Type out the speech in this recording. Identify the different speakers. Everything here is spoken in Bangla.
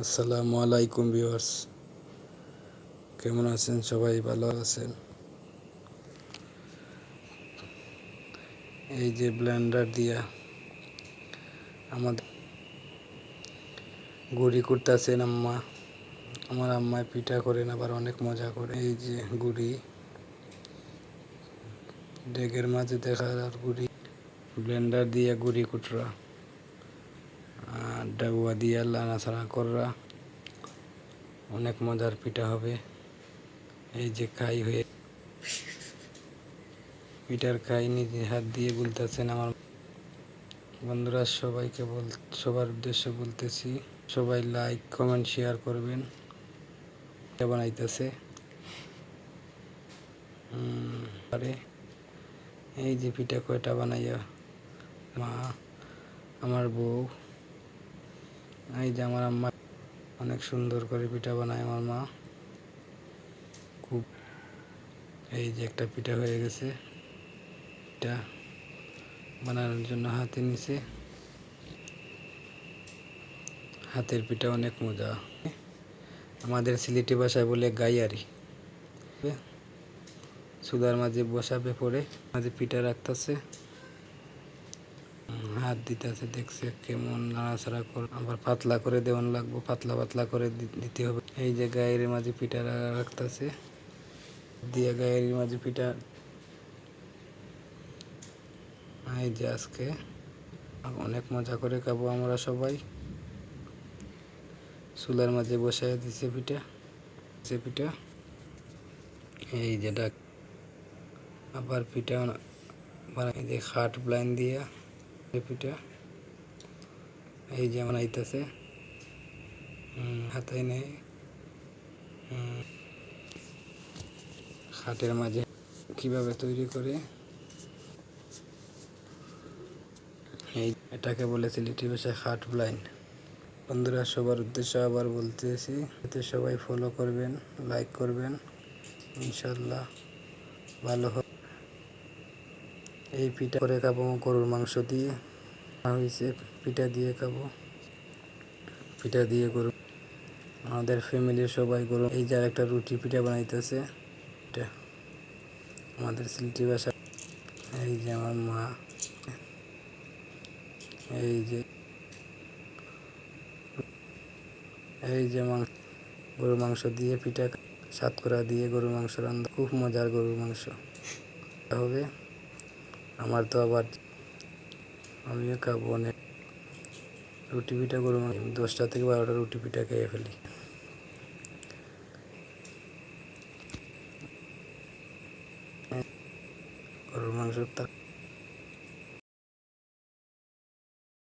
Speaker 1: আসসালামু আলাইকুম ভিউয়ার্স, কেমন আছেন? সবাই ভালো আছেন? এই যে ব্লেন্ডার দিয়া আমাদের গুড়ি করতেছেন আম্মা। আমার আম্মায় পিঠা করেন, আবার অনেক মজা করে। এই যে গুড়ি ডেগের মাঝে দেখা আর গুড়ি ব্লেন্ডার দিয়া গুড়ি কুটরা ডাগুয়া দিয়া নাড়াচাড়া কররা, অনেক মজার পিঠা হবে। এই যে খাই হয়ে পিঠার খাই নিজে হাত দিয়ে গুলতেছেন আমার বন্ধুরা। সবার উদ্দেশ্যে বলতেছি, সবাই লাইক কমেন্ট শেয়ার করবেন। বানাইতেছে আরে এই যে পিঠা কয়টা বানাইয়া মা, আমার বউ, এই যে আমার আম্মা অনেক সুন্দর করে পিঠা বানায় আমার মা। খুব এই যে একটা পিঠা হয়ে গেছে, পিঠা বানানোর জন্য হাতে নিছে। হাতের পিঠা অনেক মজা। আমাদের সিলেটি ভাষায় বলে গাইয়ারি। চুলার মাঝে বসাবে, পরে মাঝে পিঠা রাখতেছে, হাত দিতেছে, দেখছে কেমন নাড়াচাড়া করে। আবার পাতলা করে দেওয়ান লাগবো, পাতলা পাতলা করে দিতে হবে। এই যে গায়ের মাঝে পিঠা রাখতেছে, দিয়ে গায়ের মাঝে পিঠা। এই যে আজকে অনেক মজা করে খাবো আমরা সবাই। চুলার মাঝে বসাই দিছে পিঠা, পিঠা এই যেটা আবার পিঠা বানাই দিয়ে খাট ব্লাইন দিয়া পিঠা এই যে বানাইতেছে। হাতে নেই খাটের মাঝে কিভাবে তৈরি করে, এই এটাকে বলে সিলেটি ভাষায় খাট ব্লাইন। বন্ধুরা, সবার উদ্দেশ্যে আবার বলতেছি, এতে সবাই ফলো করবেন, লাইক করবেন, ইনশাল্লাহ ভালো হবে। এই পিঠা করে খাবো গরুর মাংস দিয়ে হয়েছে, পিঠা দিয়ে খাবো, পিঠা দিয়ে গরু। আমাদের ফ্যামিলির সবাই গরু। এই যে একটা রুটি পিঠা বানাইতেছে, এটা আমাদের সিলেটি ভাষা। এই যে আমার মা, এই যে গরুর মাংস দিয়ে পিঠা, সাতকরা দিয়ে গরুর মাংস রান্না, খুব মজার গরুর মাংস হবে। আমার তো আবার আমিও খাবো অনেক রুটি পিঠা, গরুর মাংস 10টা থেকে 12টা রুটি পিঠা খেয়ে ফেলি। গরুর মাংস